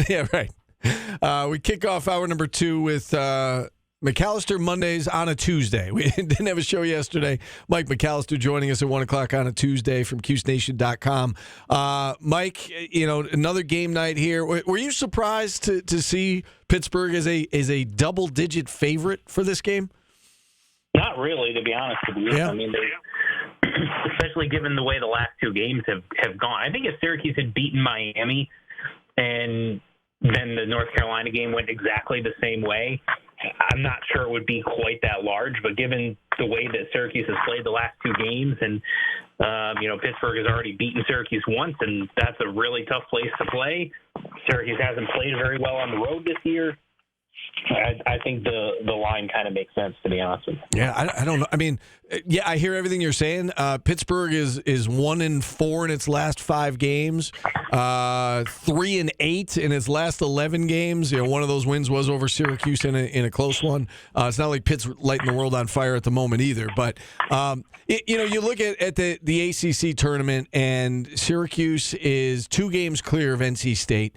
Yeah, right. We kick off hour number 2 with McAllister Mondays on a Tuesday. We didn't have a show yesterday. Mike McAllister joining us at 1 o'clock on a Tuesday from CuseNation.com. Mike, another game night here. Were you surprised to see Pittsburgh as a double-digit favorite for this game? Not really, to be honest with you. Yeah. I mean, especially given the way the last two games have gone. I think if Syracuse had beaten Miami and then the North Carolina game went exactly the same way, I'm not sure it would be quite that large. But given the way that Syracuse has played the last two games, and Pittsburgh has already beaten Syracuse once, and that's a really tough place to play. Syracuse hasn't played very well on the road this year. I think the line kind of makes sense, to be honest with you. Yeah, I don't know. I mean, yeah, I hear everything you're saying. Pittsburgh is 1-4 in its last 5 games, 3-8 in its last 11 games. One of those wins was over Syracuse in a close one. It's not like Pitt's lighting the world on fire at the moment either. But you look at the ACC tournament, and Syracuse is 2 games clear of NC State.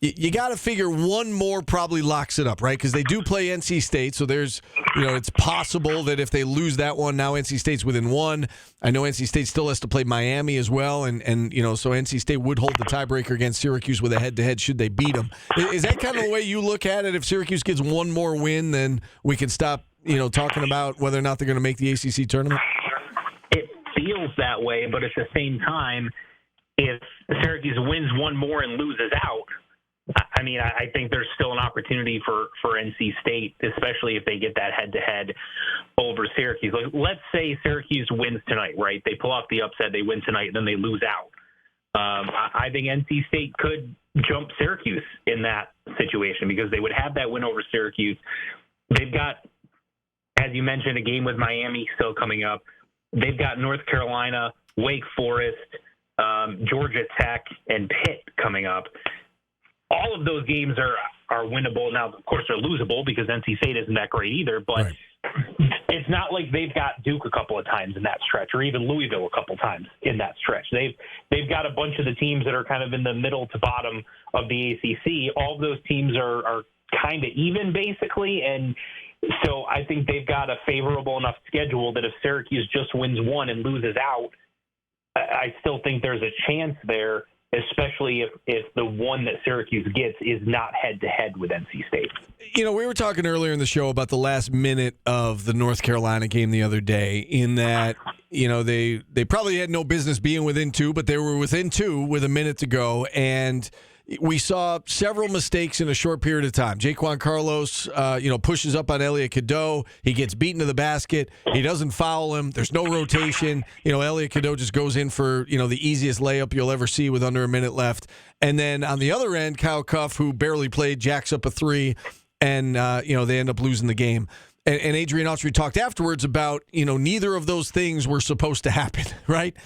You got to figure one more probably locks it up, right? Because they do play NC State, so there's, it's possible that if they lose that one, now NC State's within 1. I know NC State still has to play Miami as well, and so NC State would hold the tiebreaker against Syracuse with a head-to-head should they beat them. Is that kind of the way you look at it? If Syracuse gets one more win, then we can stop, talking about whether or not they're going to make the ACC tournament? It feels that way, but at the same time, if Syracuse wins one more and loses out, I mean, I think there's still an opportunity for NC State, especially if they get that head-to-head over Syracuse. Like, let's say Syracuse wins tonight, right? They pull off the upset, they win tonight, and then they lose out. I think NC State could jump Syracuse in that situation because they would have that win over Syracuse. They've got, as you mentioned, a game with Miami still coming up. They've got North Carolina, Wake Forest, Georgia Tech, and Pitt coming up. All of those games are winnable. Now, of course, they're losable because NC State isn't that great either, but right. It's not like they've got Duke a couple of times in that stretch or even Louisville a couple of times in that stretch. They've got a bunch of the teams that are kind of in the middle to bottom of the ACC. All of those teams are kind of even, basically, and so I think they've got a favorable enough schedule that if Syracuse just wins one and loses out, I still think there's a chance there, especially if the one that Syracuse gets is not head-to-head with NC State. We were talking earlier in the show about the last minute of the North Carolina game the other day, in that, they probably had no business being within 2, but they were within 2 with a minute to go, and we saw several mistakes in a short period of time. Jaquan Carlos, pushes up on Elliot Cadeau. He gets beaten to the basket. He doesn't foul him. There's no rotation. Elliot Cadeau just goes in for, the easiest layup you'll ever see with under a minute left. And then on the other end, Kyle Cuff, who barely played, jacks up a 3, and, they end up losing the game. And Adrian Autry talked afterwards about, neither of those things were supposed to happen, right?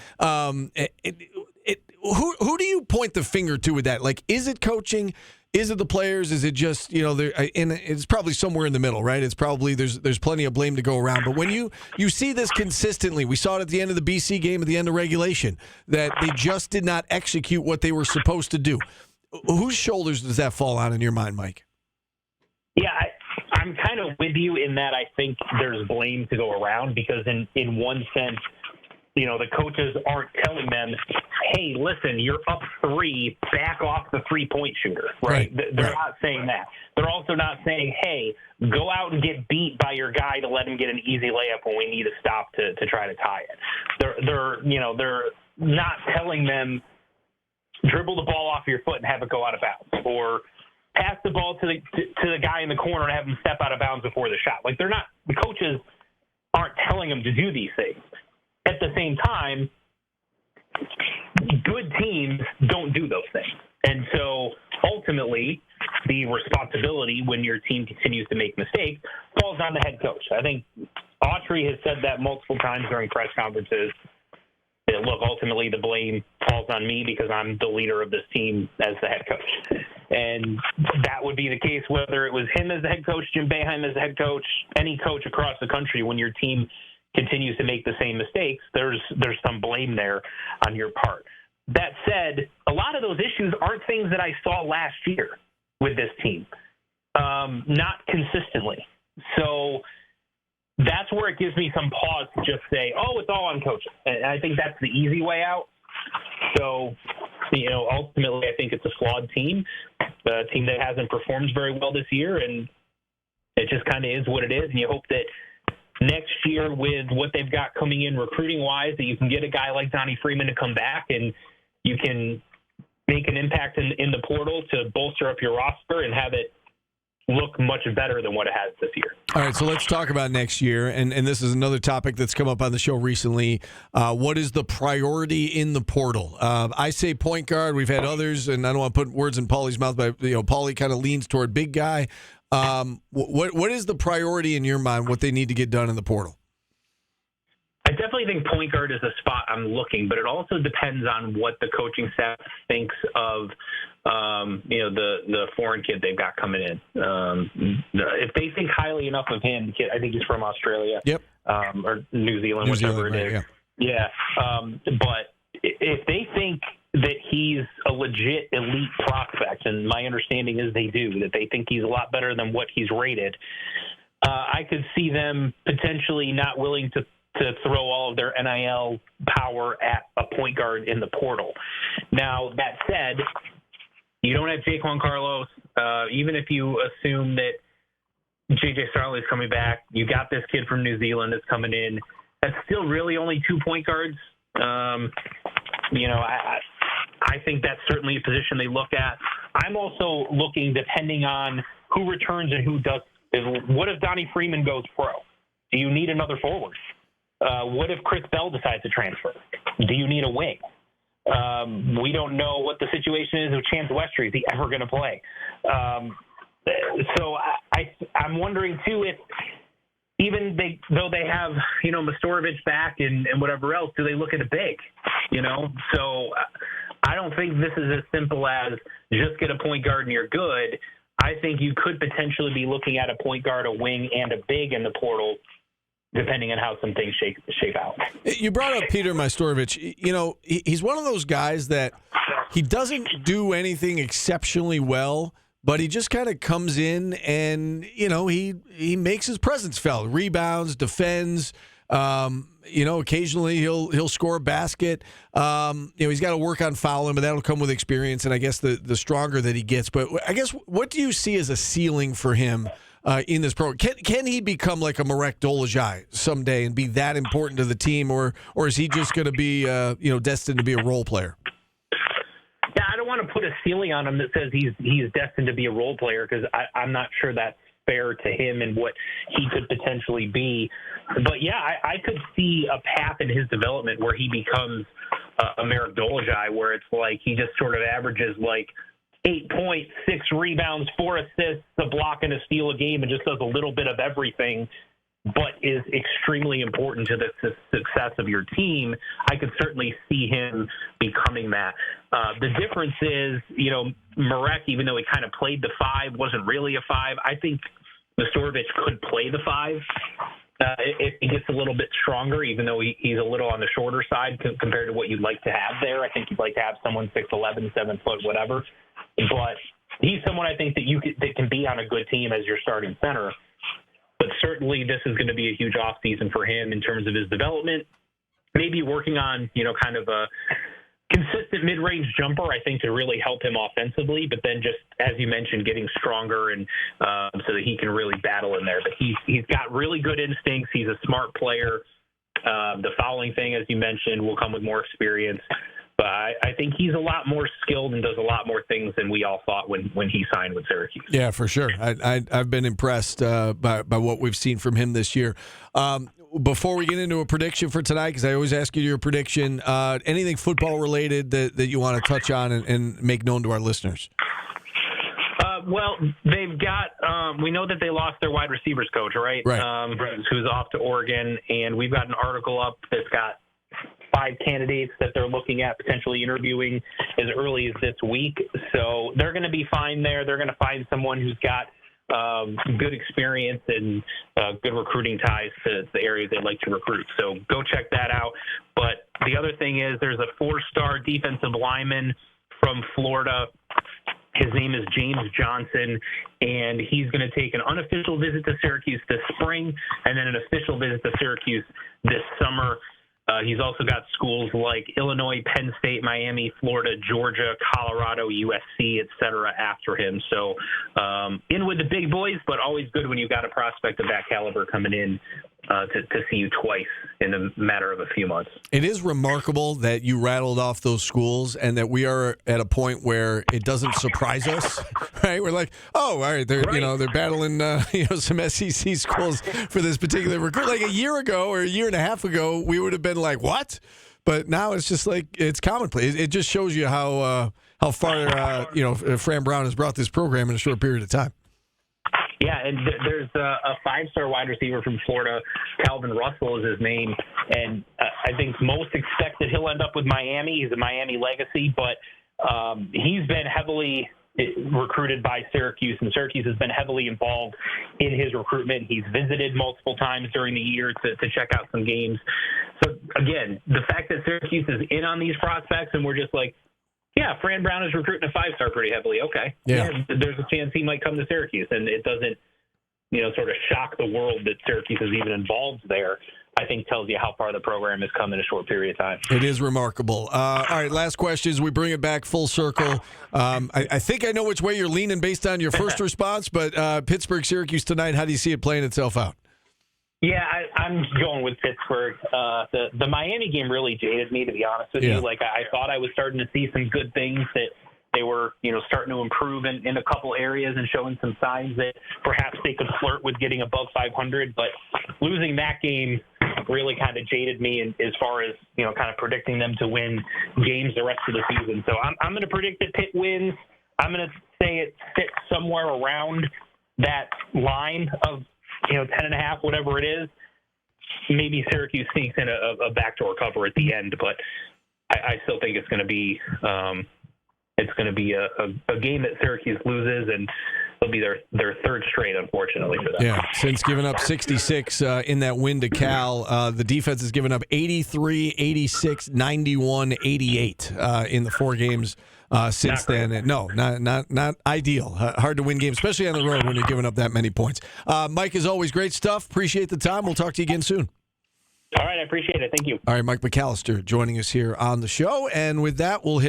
Who do you point the finger to with that? Like, is it coaching? Is it the players? Is it just, and it's probably somewhere in the middle, right? It's probably, there's plenty of blame to go around. But when you see this consistently, we saw it at the end of the BC game, at the end of regulation, that they just did not execute what they were supposed to do. Whose shoulders does that fall on in your mind, Mike? Yeah, I'm kind of with you in that I think there's blame to go around because in one sense, the coaches aren't telling them, hey, listen, you're up 3, back off the 3-point shooter, right? They're not saying that. They're also not saying, hey, go out and get beat by your guy to let him get an easy layup when we need a stop to try to tie it. They're not telling them, dribble the ball off your foot and have it go out of bounds, or pass the ball to the guy in the corner and have him step out of bounds before the shot. Like, the coaches aren't telling them to do these things. At the same time, good teams don't do those things. And so ultimately, the responsibility when your team continues to make mistakes falls on the head coach. I think Autry has said that multiple times during press conferences. That, look, ultimately the blame falls on me because I'm the leader of this team as the head coach. And that would be the case whether it was him as the head coach, Jim Boeheim as the head coach, any coach across the country. When your team continues to make the same mistakes, there's some blame there on your part. That said, a lot of those issues aren't things that I saw last year. with this team, not consistently. So that's where it gives me some pause to just say, oh, it's all on coaching. And I think that's the easy way out. So, ultimately, I think it's a flawed team, a team that hasn't performed very well this year, and it just kind of is what it is. And you hope that next year, with what they've got coming in recruiting-wise, that you can get a guy like Donnie Freeman to come back and you can make an impact in the portal to bolster up your roster and have it look much better than what it has this year. All right, so let's talk about next year, and this is another topic that's come up on the show recently. What is the priority in the portal? I say point guard. We've had others, and I don't want to put words in Paulie's mouth, but Paulie kind of leans toward big guy. What is the priority in your mind, what they need to get done in the portal? I definitely think point guard is a spot I'm looking, but it also depends on what the coaching staff thinks of the foreign kid they've got coming in. If they think highly enough of him, I think he's from Australia, yep, or New Zealand, whichever it is. Yeah. But if they think that he's a legit elite prospect, and my understanding is they do, that they think he's a lot better than what he's rated, I could see them potentially not willing to throw all of their NIL power at a point guard in the portal. Now, that said, you don't have Jaquan Carlos. Even if you assume that J.J. Starley is coming back, you got this kid from New Zealand that's coming in. That's still really only 2 point guards. I think that's certainly a position they look at. I'm also looking, depending on who returns and who does. What if Donnie Freeman goes pro? Do you need another forward? What if Chris Bell decides to transfer? Do you need a wing? We don't know what the situation is with Chance Westry. Is he ever going to play? So I'm wondering, too, if even though they have, Mastorovic back and whatever else, do they look at a big? So I don't think this is as simple as just get a point guard and you're good. I think you could potentially be looking at a point guard, a wing, and a big in the portal, depending on how some things shape out. You brought up Peter Mastorovic. He's one of those guys that he doesn't do anything exceptionally well, but he just kind of comes in and, he makes his presence felt. Rebounds, defends. Occasionally he'll score a basket. He's got to work on fouling, but that'll come with experience, and I guess the stronger that he gets. But I guess, what do you see as a ceiling for him in this program? Can he become like a Marek Dolezaj someday and be that important to the team, or is he just going to be destined to be a role player? Yeah, I don't want to put a ceiling on him that says he's destined to be a role player, because I'm not sure that's fair to him and what he could potentially be. But yeah, I could see a path in his development where he becomes a Marek Dolezaj, where it's like he just sort of averages like 8 points, 6 rebounds, 4 assists, a block and a steal a game, and just does a little bit of everything, but is extremely important to the success of your team. I could certainly see him becoming that. The difference is, Marek, even though he kind of played the 5, wasn't really a 5. I think Mastorovic could play the 5 if he gets a little bit stronger, even though he's a little on the shorter side compared to what you'd like to have there. I think you'd like to have someone 6'11", 7 foot, whatever. But he's someone I think that can be on a good team as your starting center. But certainly this is going to be a huge offseason for him in terms of his development. Maybe working on, kind of a consistent mid-range jumper, I think, to really help him offensively. But then just, as you mentioned, getting stronger and so that he can really battle in there. But he's got really good instincts. He's a smart player. The fouling thing, as you mentioned, will come with more experience. But I think he's a lot more skilled and does a lot more things than we all thought when he signed with Syracuse. Yeah, for sure. I've been impressed by what we've seen from him this year. Before we get into a prediction for tonight, because I always ask you your prediction, anything football related that you want to touch on and make known to our listeners? Well, they've got we know that they lost their wide receivers coach, right? Who's off to Oregon, and we've got an article up that's got 5 candidates that they're looking at potentially interviewing as early as this week. So they're going to be fine there. They're going to find someone who's got good experience and good recruiting ties to the areas they'd like to recruit. So go check that out. But the other thing is there's a 4-star defensive lineman from Florida His name is James Johnson, and he's going to take an unofficial visit to Syracuse this spring and then an official visit to Syracuse this summer. He's also got schools like Illinois, Penn State, Miami, Florida, Georgia, Colorado, USC, et cetera, after him. So in with the big boys, but always good when you've got a prospect of that caliber coming in to see you twice in a matter of a few months. It is remarkable that you rattled off those schools and that we are at a point where it doesn't surprise us, right? We're like, oh, all right, they're they're battling some SEC schools for this particular recruit. Like a year ago or a year and a half ago, we would have been like, what? But now it's just like it's commonplace. It just shows you how far Fran Brown has brought this program in a short period of time. Yeah, and there's a five-star wide receiver from Florida, Calvin Russell is his name, and I think most expect that he'll end up with Miami. He's a Miami legacy, but he's been heavily recruited by Syracuse, and Syracuse has been heavily involved in his recruitment. He's visited multiple times during the year to check out some games. So, again, the fact that Syracuse is in on these prospects and we're just like, yeah, Fran Brown is recruiting a five-star pretty heavily. Okay. Yeah. There's a chance he might come to Syracuse, and it doesn't, sort of shock the world that Syracuse is even involved there. I think tells you how far the program has come in a short period of time. It is remarkable. All right, last question as we bring it back full circle. I think I know which way you're leaning based on your first response, but Pittsburgh, Syracuse tonight, how do you see it playing itself out? Yeah, I'm going with Pittsburgh. The Miami game really jaded me, to be honest with you. Like, I thought I was starting to see some good things, that they were, starting to improve in a couple areas and showing some signs that perhaps they could flirt with getting above 500. But losing that game really kind of jaded me as far as, kind of predicting them to win games the rest of the season. So I'm going to predict that Pitt wins. I'm going to say it sits somewhere around that line of 10.5, whatever it is. Maybe Syracuse sneaks in a backdoor cover at the end, but I still think it's going to be a game that Syracuse loses, and it'll be their third straight, unfortunately, for them. Yeah, since giving up 66 in that win to Cal, the defense has given up 83, 86, 91, 88 in the four games since then. No, not ideal. Hard to win games, especially on the road when you're giving up that many points. Mike, as always, great stuff. Appreciate the time. We'll talk to you again soon. All right, I appreciate it. Thank you. All right, Mike McAllister joining us here on the show. And with that, we'll hit